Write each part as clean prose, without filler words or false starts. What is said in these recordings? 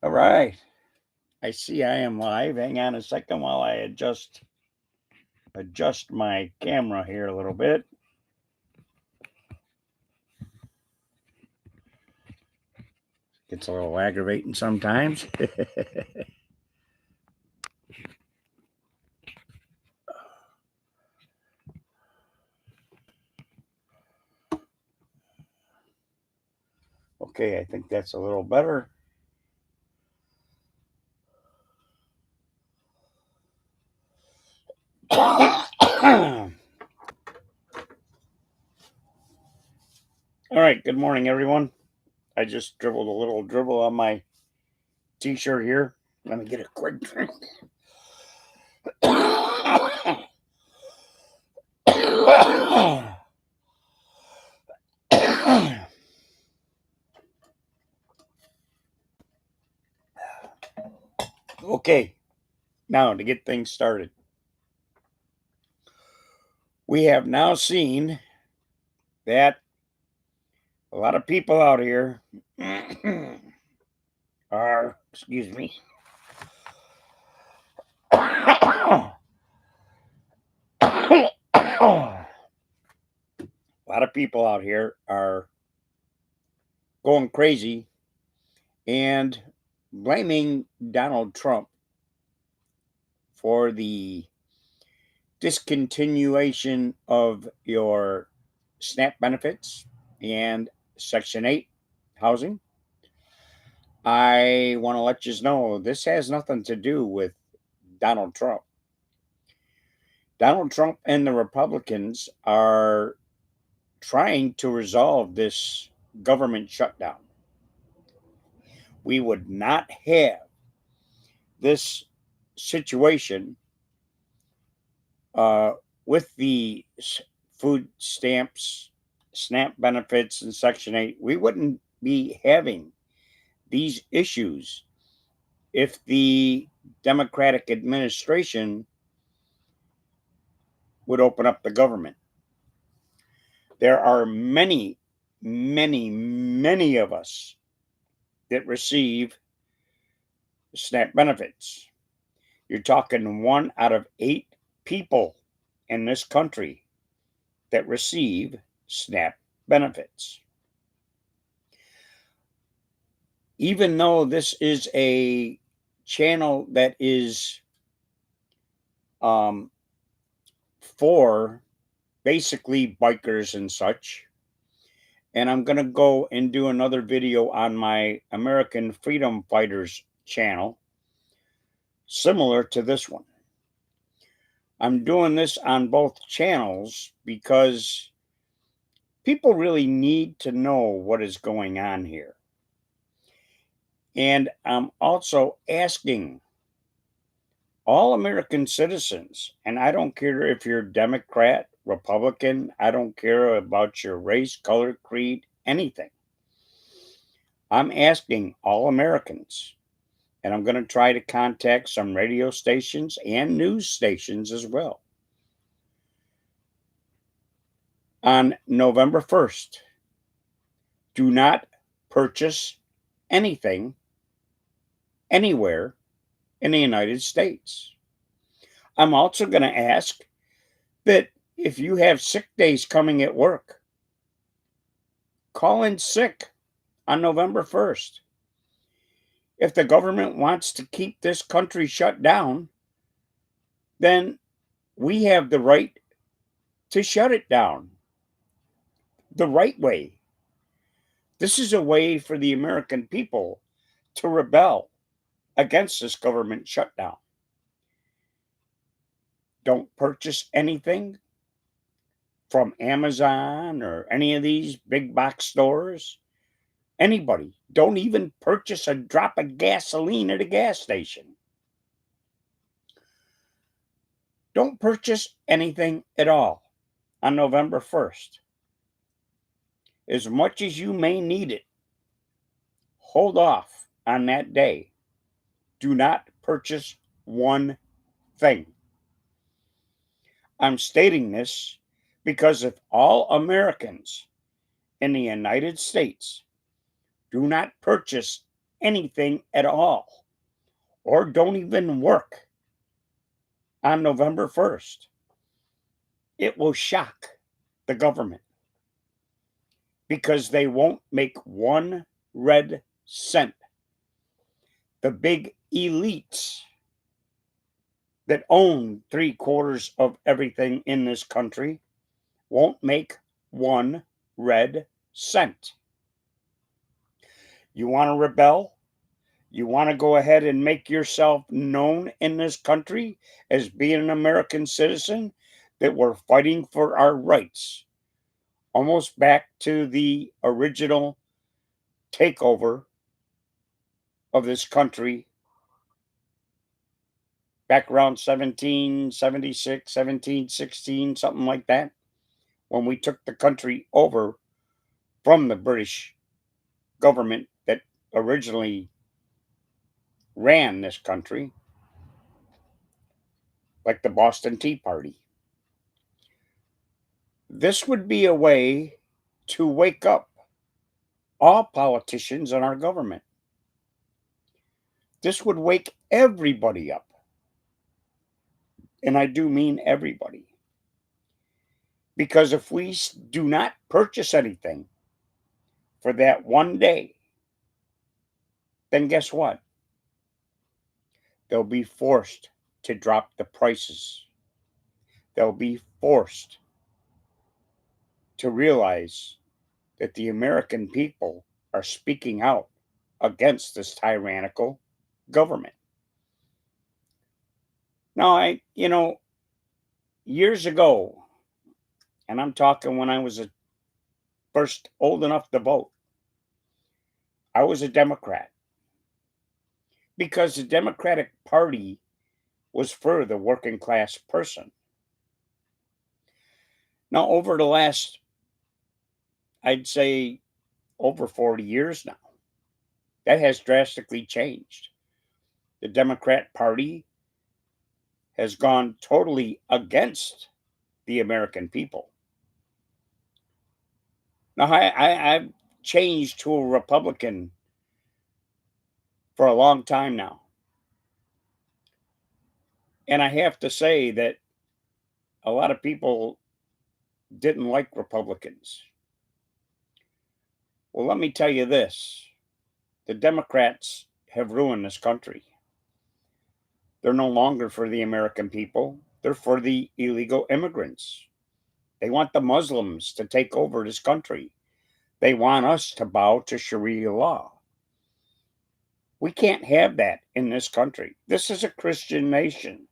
All right. I see I am live. Hang on a second while I adjust my camera here a little bit. Gets a little aggravating sometimes. Okay, I think that's a little better. All right, good morning, everyone. I just dribbled a little dribble on my t-shirt here. Let me get a quick drink. Okay, now to get things started. We have now seen that a lot of people out here are, excuse me, a lot of people out here are going crazy and blaming Donald Trump for the discontinuation of your SNAP benefits and Section 8 housing. I want to let you know this has nothing to do with Donald Trump. Donald Trump and the Republicans are trying to resolve this government shutdown. We would not have this situation uh, with the food stamps, SNAP benefits, and Section 8. We wouldn't be having these issues if the Democratic administration would open up the government. There are many, many of us that receive SNAP benefits. You're talking 1 out of 8 people in this country that receive SNAP benefits. Even though this is a channel that is for basically bikers and such, and I'm going to go and do another video on my American Freedom Fighters channel, similar to this one. I'm doing this on both channels because people really need to know what is going on here. And I'm also asking all American citizens, and I don't care if you're Democrat, Republican, I don't care about your race, color, creed, anything. I'm asking all Americans, and I'm going to try to contact some radio stations and news stations as well. On November 1st, do not purchase anything anywhere in the United States. I'm also going to ask that if you have sick days coming at work, call in sick on November 1st. If the government wants to keep this country shut down, then we have the right to shut it down the right way. This is a way for the American people to rebel against this government shutdown. Don't purchase anything from Amazon or any of these big box stores. Anybody. Don't even purchase a drop of gasoline at a gas station. Don't purchase anything at all on November 1st. As much as you may need it, hold off on that day. Do not purchase one thing. I'm stating this because if all Americans in the United States do not purchase anything at all or don't even work on November 1st, it will shock the government because they won't make one red cent. The big elites that own three-quarters of everything in this country won't make one red cent. You want to rebel? You want to go ahead and make yourself known in this country as being an American citizen, that we're fighting for our rights, almost back to the original takeover of this country back around 1776, 1716, something like that, when we took the country over from the British government that originally ran this country, like the Boston Tea Party. This would be a way to wake up all politicians in our government. This would wake everybody up. And I do mean everybody. Because if we do not purchase anything for that one day, then guess what? They'll be forced to drop the prices. They'll be forced to realize that the American people are speaking out against this tyrannical government. Now, years ago, and I'm talking when I was first old enough to vote, I was a Democrat because the Democratic Party was for the working class person. Now, over the last, I'd say, over 40 years now, that has drastically changed. The Democrat Party has gone totally against the American people. Now, I've changed to a Republican for a long time now. And I have to say that a lot of people didn't like Republicans. Well, let me tell you this. The Democrats have ruined this country. They're no longer for the American people. They're for the illegal immigrants. They want the Muslims to take over this country. They want us to bow to Sharia law. We can't have that in this country. This is a Christian nation,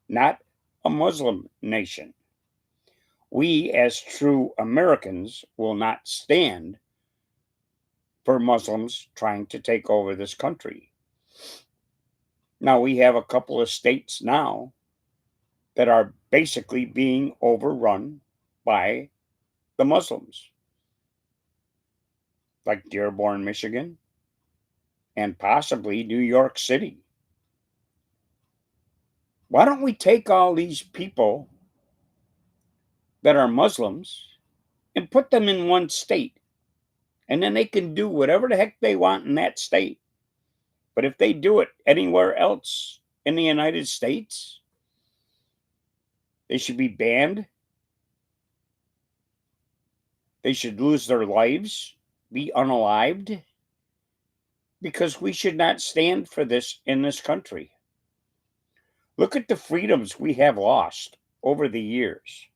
not a Muslim nation. We, as true Americans, will not stand for Muslims trying to take over this country. Now, we have a couple of states now that are basically being overrun by the Muslims, like Dearborn, Michigan, and possibly New York City. Why don't we take all these people that are Muslims and put them in one state? And then they can do whatever the heck they want in that state. But if they do it anywhere else in the United States, they should be banned. They should lose their lives, be unalived, because we should not stand for this in this country. Look at the freedoms we have lost over the years.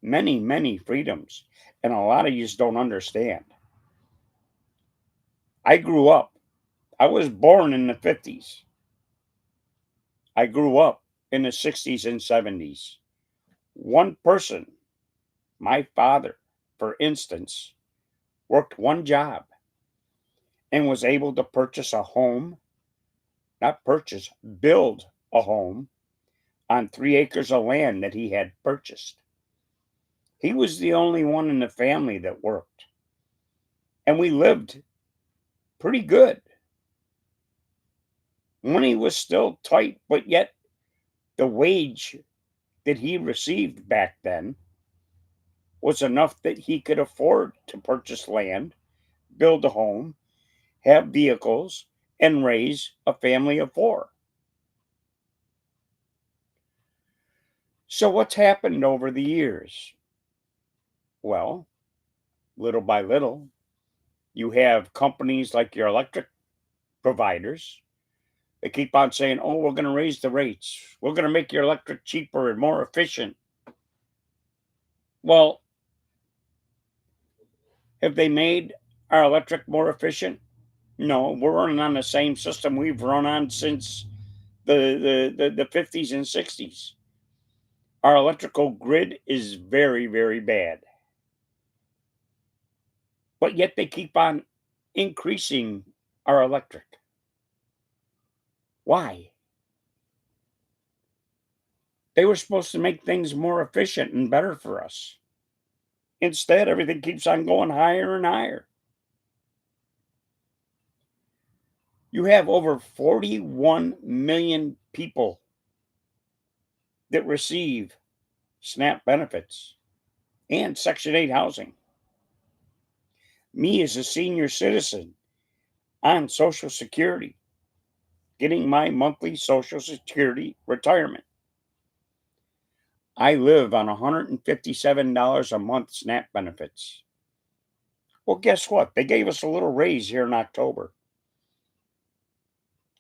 Many, many freedoms. And a lot of you don't understand. I was born in the 50s. I grew up in the 60s and 70s. One person, my father, for instance, worked one job and was able to purchase a home, not purchase, build a home on 3 acres of land that he had purchased. He was the only one in the family that worked. And we lived pretty good. Money was still tight, but yet the wage that he received back then was enough that he could afford to purchase land, build a home, have vehicles, and raise a family of four. So, what's happened over the years? Well, little by little, you have companies like your electric providers. They keep on saying, oh, we're going to raise the rates. We're going to make your electric cheaper and more efficient. Well, have they made our electric more efficient? No, we're running on the same system we've run on since the 50s and 60s. Our electrical grid is very, very bad. But yet they keep on increasing our electric. Why? They were supposed to make things more efficient and better for us. Instead, everything keeps on going higher and higher. You have over 41 million people that receive SNAP benefits and Section 8 housing. Me as a senior citizen on Social Security, getting my monthly Social Security retirement. I live on $157 a month SNAP benefits. Well, guess what? They gave us a little raise here in October.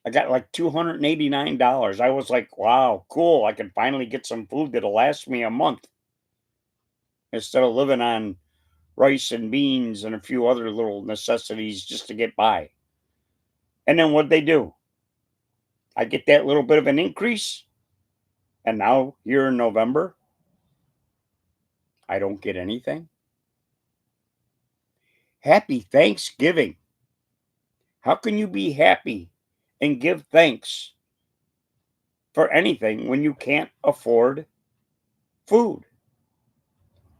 I got like $289. I was like, wow, cool. I can finally get some food that'll last me a month instead of living on rice and beans and a few other little necessities just to get by. And then what'd they do? I get that little bit of an increase. And now here in November, I don't get anything. Happy Thanksgiving. How can you be happy and give thanks for anything when you can't afford food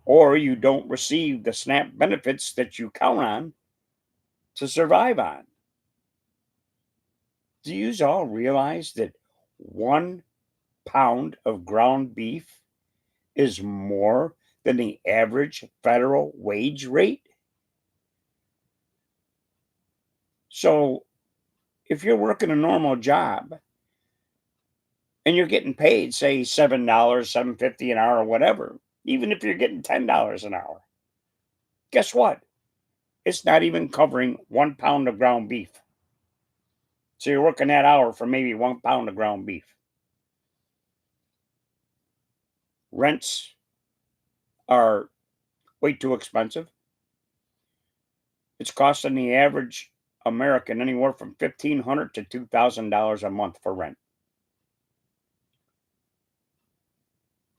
or you don't receive the SNAP benefits that you count on to survive on? Do you all realize that 1 pound of ground beef is more than the average federal wage rate? So if you're working a normal job and you're getting paid, say $7, $7.50 an hour, or whatever, even if you're getting $10 an hour, guess what? It's not even covering 1 pound of ground beef. So you're working that hour for maybe 1 pound of ground beef. Rents are way too expensive. It's costing the average American anywhere from $1,500 to $2,000 a month for rent.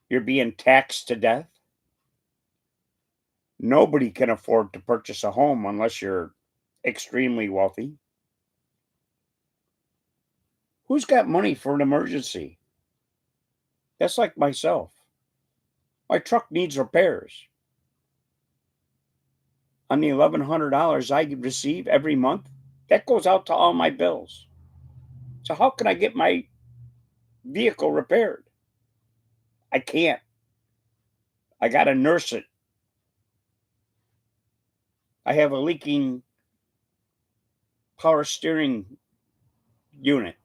You're being taxed to death. Nobody can afford to purchase a home unless you're extremely wealthy. Who's got money for an emergency? That's like myself. My truck needs repairs. On the $1,100 I receive every month, that goes out to all my bills. So how can I get my vehicle repaired? I can't. I got to nurse it. I have a leaking power steering unit.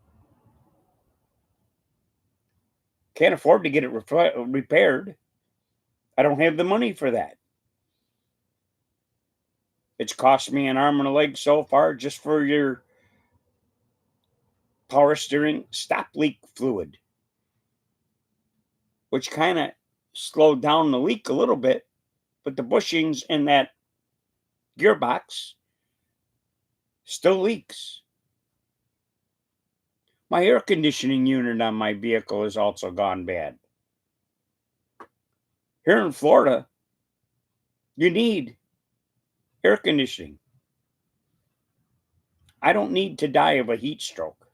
Can't afford to get it repaired. I don't have the money for that. It's cost me an arm and a leg so far just for your power steering stop leak fluid, which kind of slowed down the leak a little bit, but the bushings in that gearbox still leaks. My air conditioning unit on my vehicle has also gone bad. Here in Florida, you need air conditioning. I don't need to die of a heat stroke.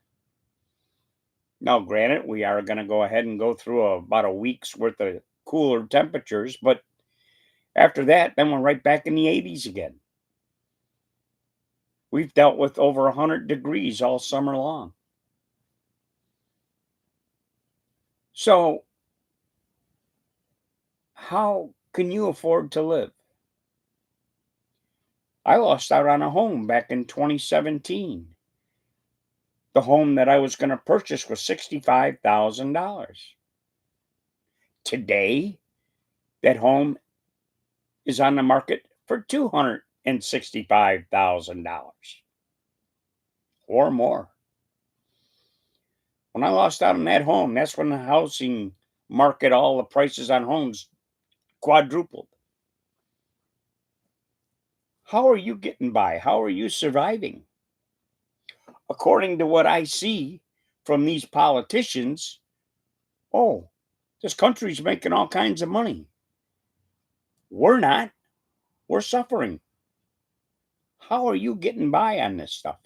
Now, granted, we are going to go ahead and go through about a week's worth of cooler temperatures, but after that, then we're right back in the 80s again. We've dealt with over 100 degrees all summer long. So, how can you afford to live? I lost out on a home back in 2017. The home that I was going to purchase was $65,000. Today, that home is on the market for $265,000 or more. When I lost out on that home, that's when the housing market, all the prices on homes quadrupled. How are you getting by? How are you surviving? According to what I see from these politicians, oh, this country's making all kinds of money. We're not. We're suffering. How are you getting by on this stuff?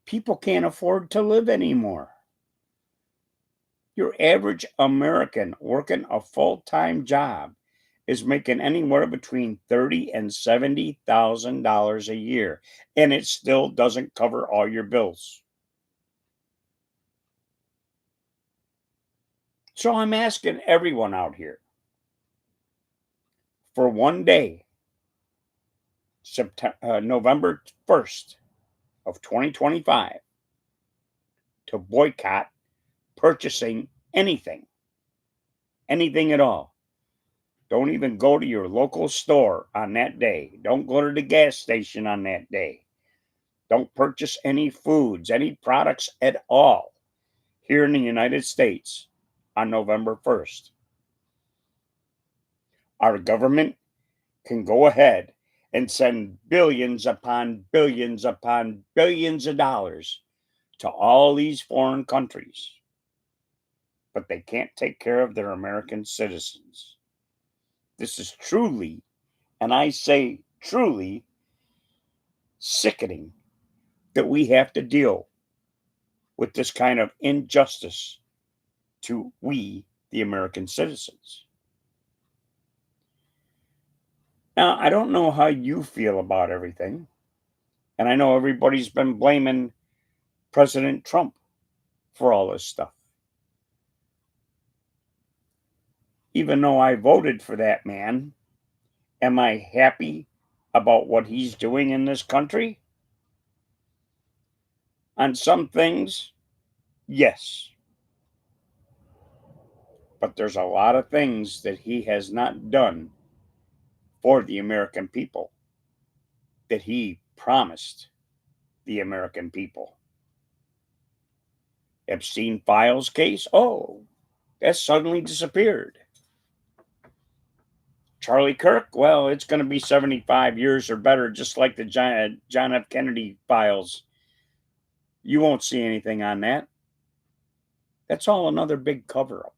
People can't afford to live anymore. Your average American working a full-time job is making anywhere between $30,000 and $70,000 a year, and it still doesn't cover all your bills. So I'm asking everyone out here for one day, November 1st of 2025, to boycott purchasing anything at all. Don't even go to your local store on that day. Don't go to the gas station on that day. Don't purchase any foods, any products at all here in the United States on November 1st. Our government can go ahead and send billions upon billions upon billions of dollars to all these foreign countries, but they can't take care of their American citizens. This is truly, and I say truly, sickening that we have to deal with this kind of injustice to we, the American citizens. Now, I don't know how you feel about everything, and I know everybody's been blaming President Trump for all this stuff. Even though I voted for that man, am I happy about what he's doing in this country? On some things, yes. But there's a lot of things that he has not done for the American people that he promised the American people. Epstein Files case, oh, that suddenly disappeared. Charlie Kirk, well, it's going to be 75 years or better, just like the John F. Kennedy files. You won't see anything on that. That's all another big cover up.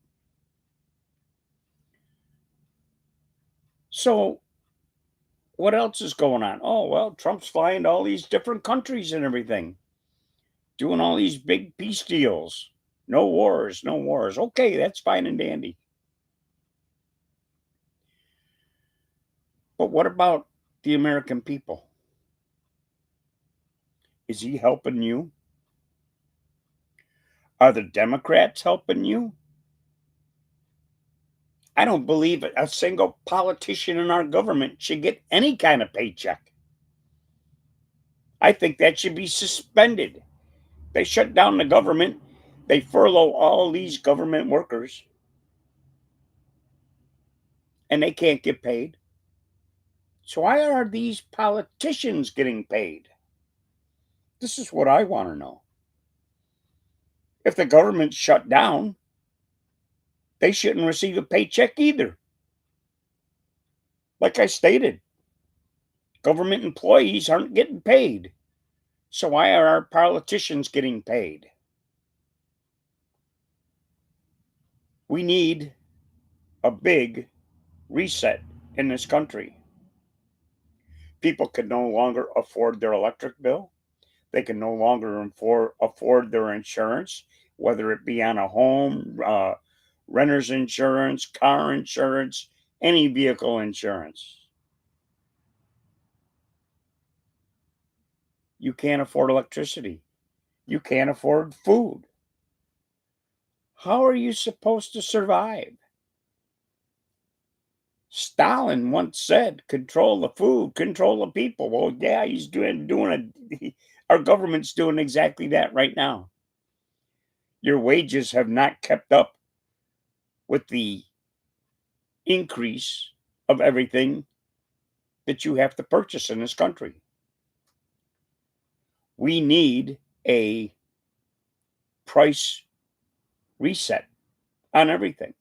So, what else is going on? Oh, well, Trump's flying to all these different countries and everything, doing all these big peace deals. No wars, no wars. Okay, that's fine and dandy. But what about the American people? Is he helping you? Are the Democrats helping you? I don't believe a single politician in our government should get any kind of paycheck. I think that should be suspended. They shut down the government, they furlough all these government workers, and they can't get paid. So why are these politicians getting paid? This is what I want to know. If the government's shut down, they shouldn't receive a paycheck either. Like I stated, government employees aren't getting paid. So why are our politicians getting paid? We need a big reset in this country. People can no longer afford their electric bill. They can no longer afford their insurance, whether it be on a home, renter's insurance, car insurance, any vehicle insurance. You can't afford electricity. You can't afford food. How are you supposed to survive? Stalin once said, "Control the food, control the people." Well, yeah, he's doing it. Our government's doing exactly that right now. Your wages have not kept up with the increase of everything that you have to purchase in this country. We need a price reset on everything.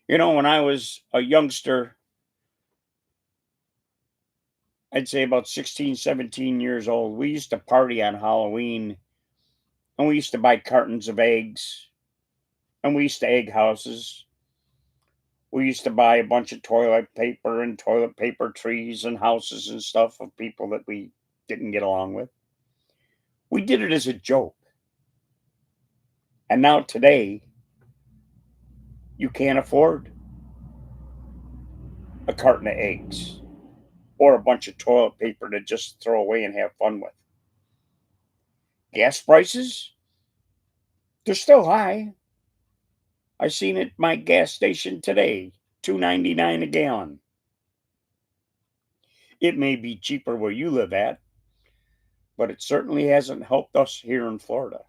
When I was a youngster, I'd say about 16, 17 years old, we used to party on Halloween, and we used to buy cartons of eggs, and we used to egg houses. We used to buy a bunch of toilet paper and toilet paper trees and houses and stuff of people that we didn't get along with. We did it as a joke. And now today, you can't afford a carton of eggs or a bunch of toilet paper to just throw away and have fun with. Gas prices, they're still high. I seen it at my gas station today, 2.99 a gallon. It may be cheaper where you live at, but it certainly hasn't helped us here in Florida.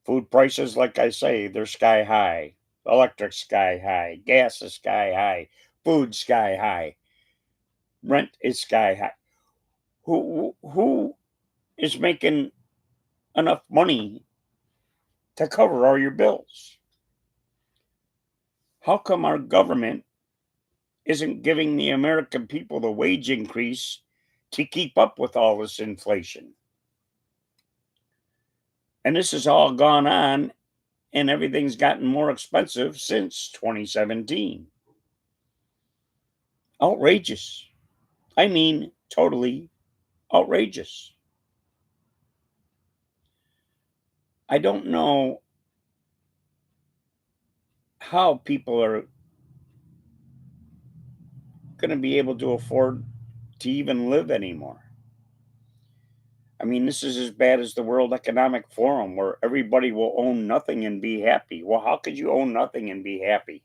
Food prices, like I say, they're sky high. Electric sky high, gas is sky high, food sky high, rent is sky high. Who is making enough money to cover all your bills? How come our government isn't giving the American people the wage increase to keep up with all this inflation? And this has all gone on, and everything's gotten more expensive since 2017. Outrageous. I mean, totally outrageous. I don't know how people are going to be able to afford to even live anymore. I mean, this is as bad as the World Economic Forum, where everybody will own nothing and be happy. Well, how could you own nothing and be happy?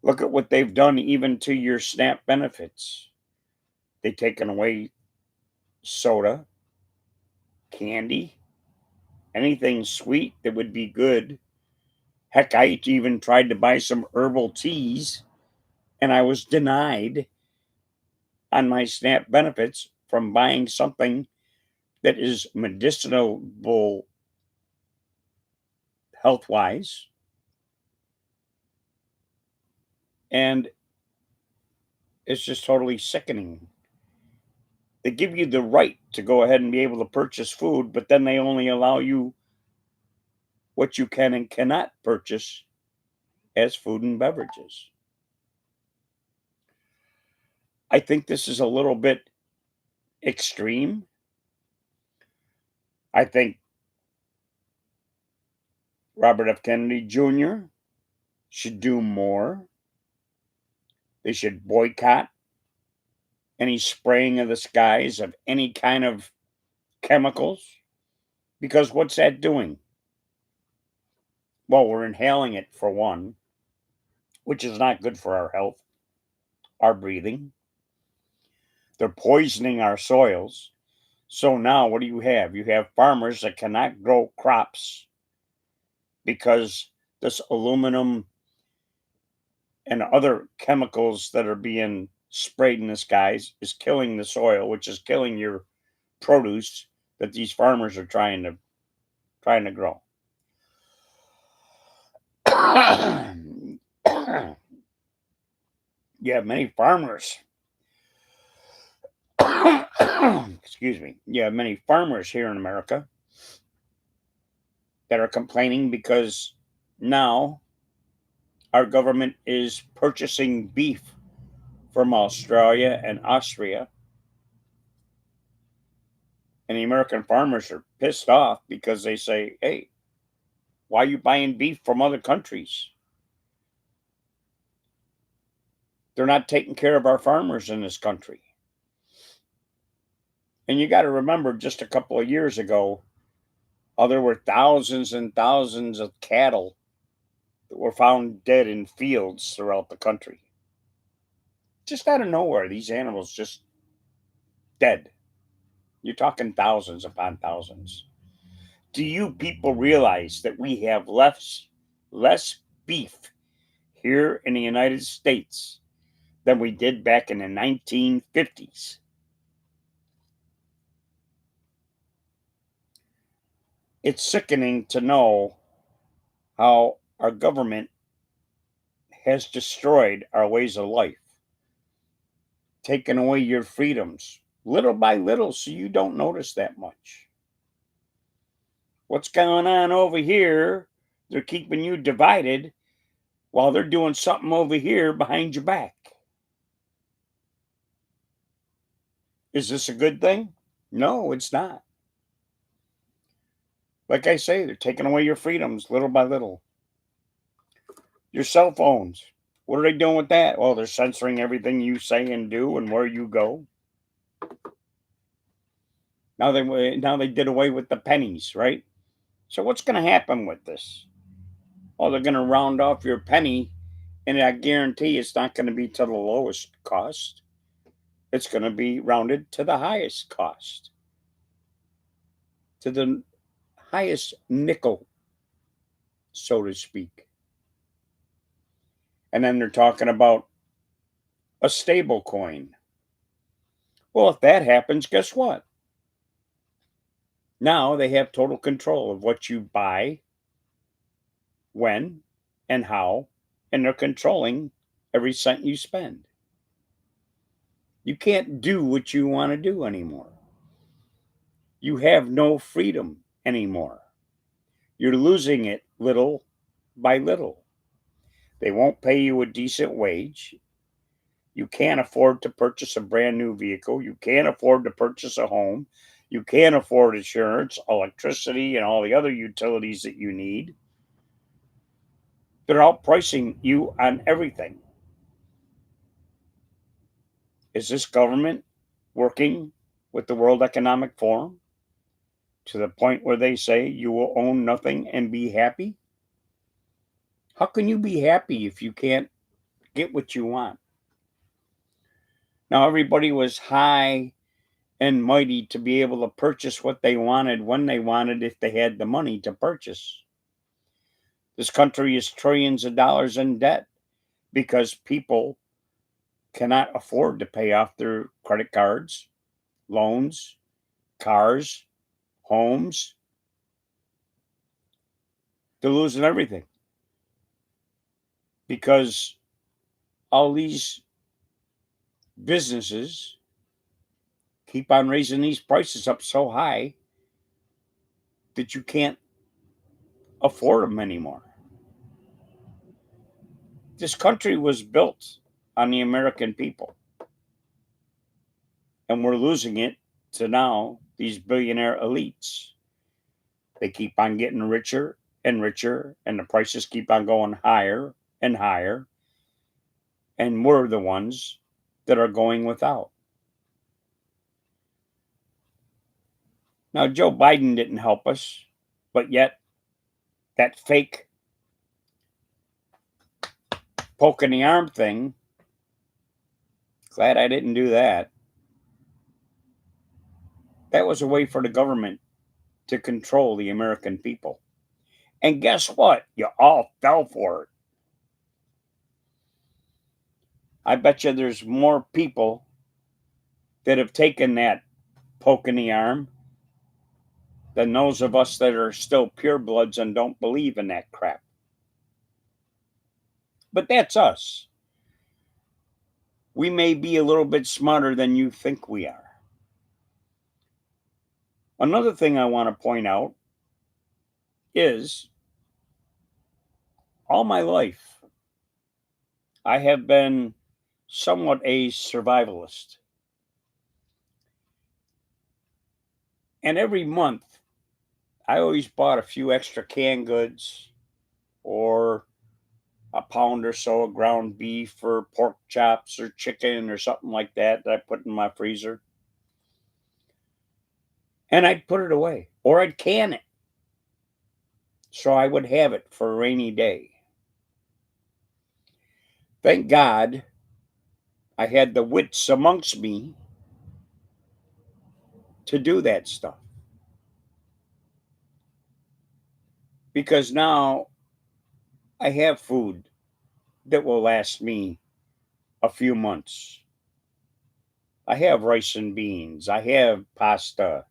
Look at what they've done even to your SNAP benefits. They've taken away soda, candy, anything sweet that would be good. Heck, I even tried to buy some herbal teas, and I was denied on my SNAP benefits from buying something that is medicinal health wise. And it's just totally sickening. They give you the right to go ahead and be able to purchase food, but then they only allow you what you can and cannot purchase as food and beverages. I think this is a little bit extreme. I think Robert F. Kennedy Jr. should do more. They should boycott any spraying of the skies of any kind of chemicals, because what's that doing? Well, we're inhaling it for one, which is not good for our health, our breathing. They're poisoning our soils. So now what do you have? You have farmers that cannot grow crops because this aluminum and other chemicals that are being sprayed in the skies is killing the soil, which is killing your produce that these farmers are trying to grow. You have many farmers. Excuse me. You have many farmers here in America that are complaining because now our government is purchasing beef from Australia and Austria. And the American farmers are pissed off because they say, hey, why are you buying beef from other countries? They're not taking care of our farmers in this country. And you got to remember, just a couple of years ago, there were thousands and thousands of cattle that were found dead in fields throughout the country. Just out of nowhere, these animals just dead. You're talking thousands upon thousands. Do you people realize that we have less beef here in the United States than we did back in the 1950s? It's sickening to know how our government has destroyed our ways of life, taken away your freedoms little by little so you don't notice that much. What's going on over here? They're keeping you divided while they're doing something over here behind your back. Is this a good thing? No, it's not. Like I say, they're taking away your freedoms little by little. Your cell phones. What are they doing with that? Well, they're censoring everything you say and do and where you go. Now they did away with the pennies, right? So what's going to happen with this? Well, they're going to round off your penny, and I guarantee it's not going to be to the lowest cost. It's going to be rounded to the highest cost, to the highest nickel, so to speak. And then they're talking about a stable coin. Well, if that happens, guess what? Now they have total control of what you buy, when, and how, and they're controlling every cent you spend. You can't do what you want to do anymore. You have no freedom anymore. You're losing it little by little. They won't pay you a decent wage. You can't afford to purchase a brand new vehicle. You can't afford to purchase a home. You can't afford insurance, electricity, and all the other utilities that you need. They're outpricing you on everything. Is this government working with the World Economic Forum to the point where they say you will own nothing and be happy? How can you be happy if you can't get what you want? Now, everybody was high and mighty to be able to purchase what they wanted when they wanted if they had the money to purchase. This country is trillions of dollars in debt because people cannot afford to pay off their credit cards, loans, cars, homes. They're losing everything because all these businesses keep on raising these prices up so high that you can't afford them anymore. This country was built on the American people, and we're losing it to now these billionaire elites. They keep on getting richer and richer, and the prices keep on going higher and higher, and we're the ones that are going without. Now, Joe Biden didn't help us, but yet that fake poke in the arm thing, glad I didn't do that. That was a way for the government to control the American people. And guess what? You all fell for it. I bet you there's more people that have taken that poke in the arm than those of us that are still purebloods and don't believe in that crap. But that's us. We may be a little bit smarter than you think we are. Another thing I want to point out is all my life, I have been somewhat a survivalist. And every month, I always bought a few extra canned goods or a pound or so of ground beef or pork chops or chicken or something like that that I put in my freezer. And I'd put it away or I'd can it so I would have it for a rainy day. Thank God I had the wits amongst me to do that stuff because now I have food that will last me a few months. I have rice and beans. I have pasta.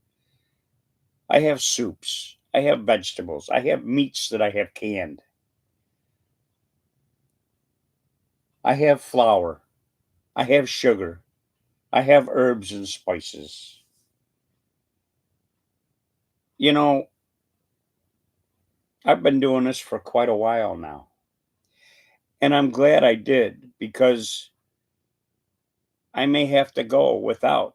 I have soups. I have vegetables. I have meats that I have canned. I have flour. I have sugar. I have herbs and spices. You know, I've been doing this for quite a while now. And I'm glad I did because I may have to go without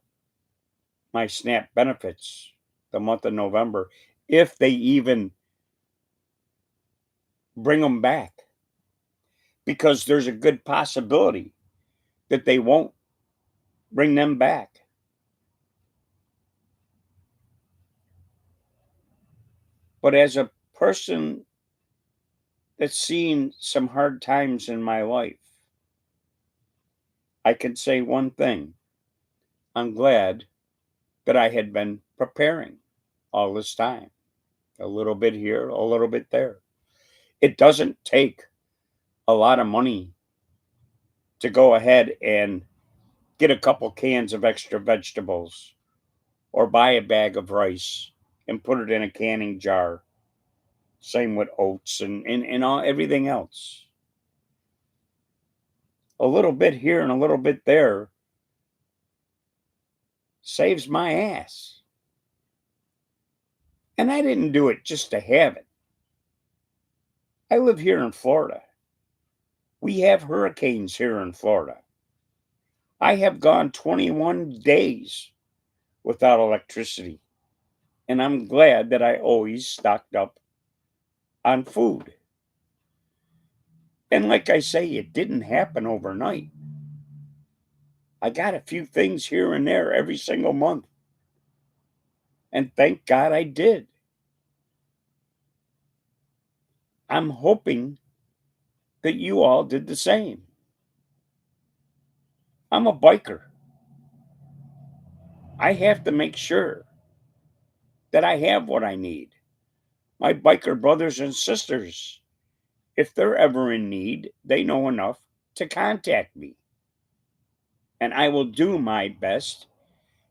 my SNAP benefits the month of November if they even bring them back, because there's a good possibility that they won't bring them back. But as a person that's seen some hard times in my life, I can say one thing. I'm glad that I had been preparing all this time. A little bit here, a little bit there. It doesn't take a lot of money to go ahead and get a couple cans of extra vegetables or buy a bag of rice and put it in a canning jar. Same with oats and all, everything else. A little bit here and a little bit there saves my ass. And I didn't do it just to have it. I live here in Florida. We have hurricanes here in Florida. I have gone 21 days without electricity. And I'm glad that I always stocked up on food. And like I say, it didn't happen overnight. I got a few things here and there every single month. And thank God I did. I'm hoping that you all did the same. I'm a biker. I have to make sure that I have what I need. My biker brothers and sisters, if they're ever in need, they know enough to contact me. And I will do my best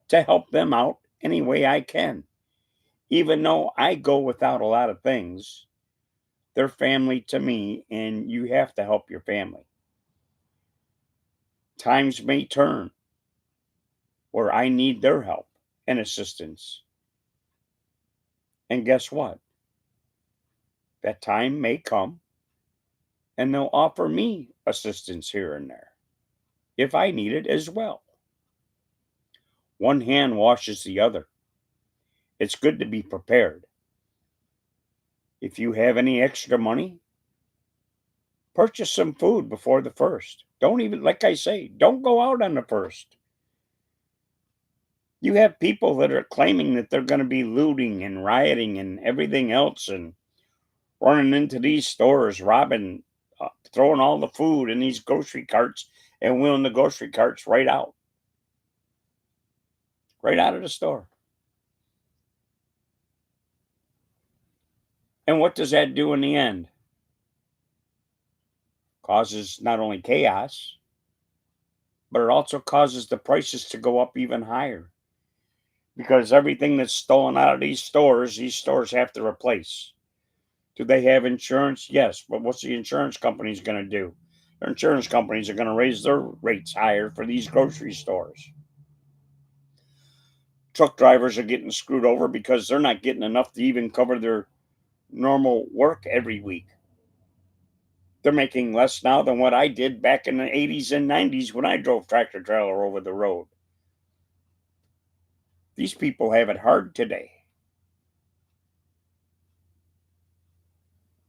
to help them out any way I can. Even though I go without a lot of things, they're family to me, and you have to help your family. Times may turn where I need their help and assistance. And guess what? That time may come and they'll offer me assistance here and there if I need it as well. One hand washes the other. It's good to be prepared. If you have any extra money, purchase some food before the first. Don't even, like I say, don't go out on the first. You have people that are claiming that they're going to be looting and rioting and everything else and running into these stores, robbing, throwing all the food in these grocery carts and wheeling the grocery carts right out of the store. And what does that do in the end? Causes not only chaos, but it also causes the prices to go up even higher because everything that's stolen out of these stores have to replace. Do they have insurance? Yes, but what's the insurance companies going to do? Their insurance companies are going to raise their rates higher for these grocery stores. Truck drivers are getting screwed over because they're not getting enough to even cover their normal work every week. They're making less now than what I did back in the 80s and 90s when I drove tractor trailer over the road. These people have it hard today.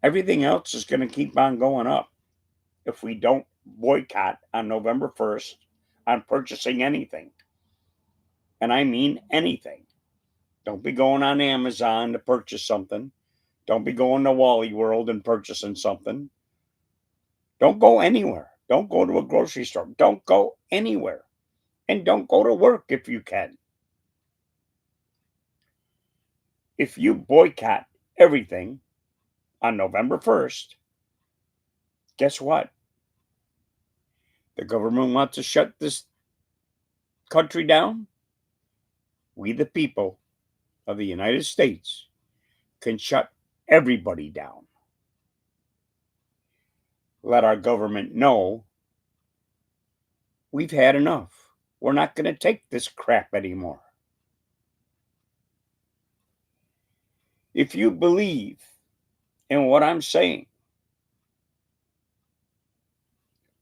Everything else is going to keep on going up if we don't boycott on November 1st on purchasing anything. And I mean anything. Don't be going on Amazon to purchase something. Don't be going to Wally World and purchasing something. Don't go anywhere. Don't go to a grocery store. Don't go anywhere. And don't go to work if you can. If you boycott everything on November 1st, guess what? The government wants to shut this country down. We, the people of the United States, can shut everybody down. Let our government know we've had enough. We're not going to take this crap anymore. If you believe in what I'm saying,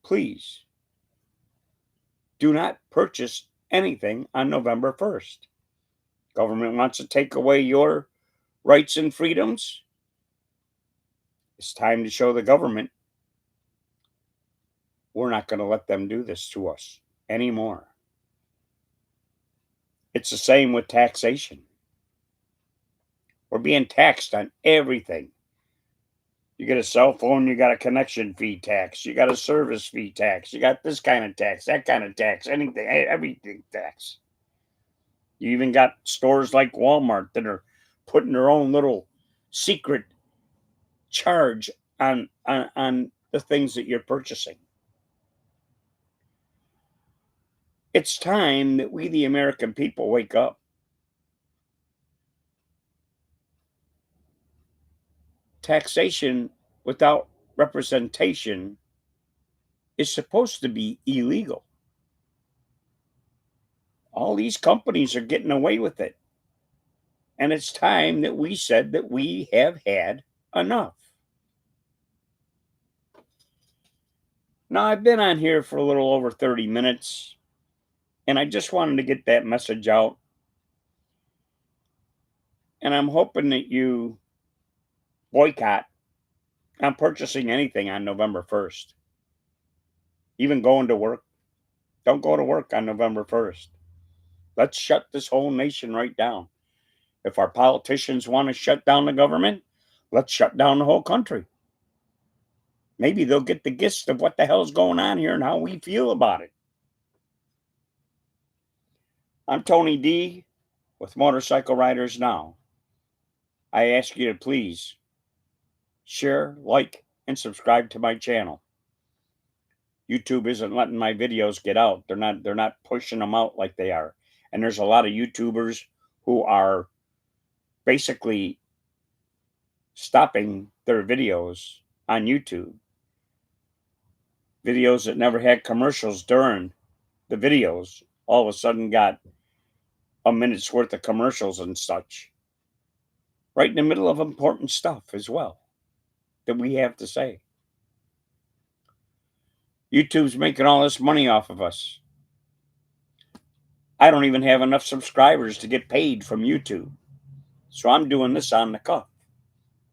please do not purchase anything on November 1st. Government wants to take away your rights and freedoms. It's time to show the government we're not going to let them do this to us anymore. It's the same with taxation. We're being taxed on everything. You get a cell phone, you got a connection fee tax, you got a service fee tax, you got this kind of tax, that kind of tax, anything, everything tax. You even got stores like Walmart that are putting their own little secret charge on the things that you're purchasing. It's time that we, the American people, wake up. Taxation without representation is supposed to be illegal. All these companies are getting away with it. And it's time that we said that we have had enough. Now, I've been on here for a little over 30 minutes, and I just wanted to get that message out. And I'm hoping that you boycott on purchasing anything on November 1st. Even going to work. Don't go to work on November 1st. Let's shut this whole nation right down. If our politicians want to shut down the government, let's shut down the whole country. Maybe they'll get the gist of what the hell's going on here and how we feel about it. I'm Tony D with Motorcycle Riders Now. I ask you to please share, like, and subscribe to my channel. YouTube isn't letting my videos get out. They're not pushing them out like they are. And there's a lot of YouTubers who are basically stopping their videos on YouTube. Videos that never had commercials during the videos all of a sudden got a minute's worth of commercials and such. Right in the middle of important stuff as well that we have to say. YouTube's making all this money off of us. I don't even have enough subscribers to get paid from YouTube. So I'm doing this on the cuff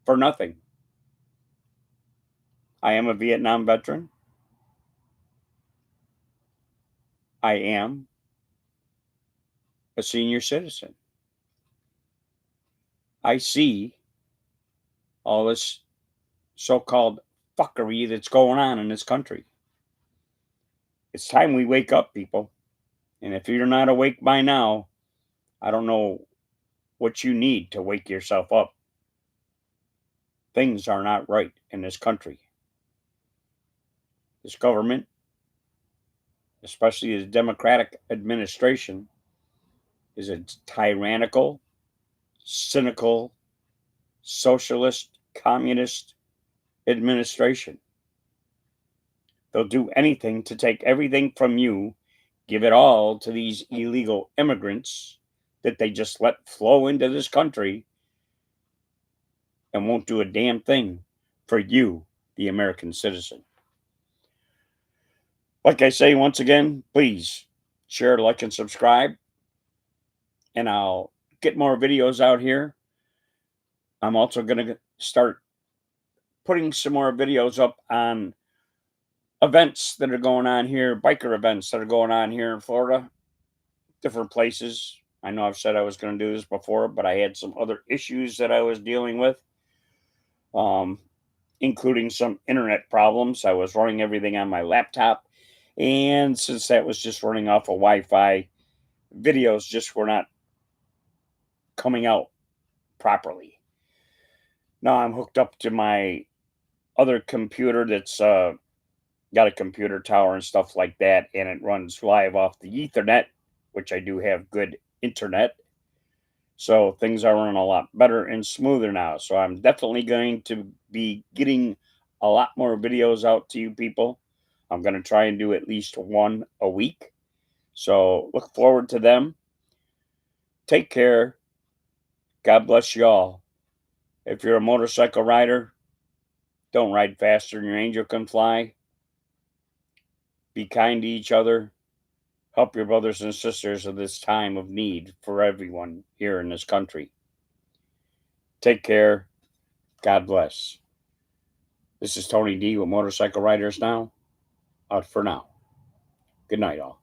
for nothing. I am a Vietnam veteran. I am a senior citizen. I see all this so-called fuckery that's going on in this country. It's time we wake up, people. And if you're not awake by now, I don't know what you need to wake yourself up. Things are not right in this country. This government, especially the Democratic administration, is a tyrannical, cynical, socialist, communist administration. They'll do anything to take everything from you, give it all to these illegal immigrants that they just let flow into this country, and won't do a damn thing for you, the American citizen. Like I say, once again, please share, like, and subscribe, and I'll get more videos out here. I'm also going to start putting some more videos up on events that are going on here, biker events that are going on here in Florida, different places. I know I've said I was going to do this before, but I had some other issues that I was dealing with. including some internet problems. I was running everything on my laptop, and since that was just running off of Wi-Fi, videos just were not coming out properly. Now I'm hooked up to my other computer that's got a computer tower and stuff like that, and it runs live off the Ethernet, which I do have good internet. So things are running a lot better and smoother now. So I'm definitely going to be getting a lot more videos out to you people. I'm going to try and do at least one a week. So look forward to them. Take care. God bless you all. If you're a motorcycle rider, don't ride faster than your angel can fly. Be kind to each other. Help your brothers and sisters at this time of need for everyone here in this country. Take care. God bless. This is Tony D with Motorcycle Riders Now. Out for now. Good night, all.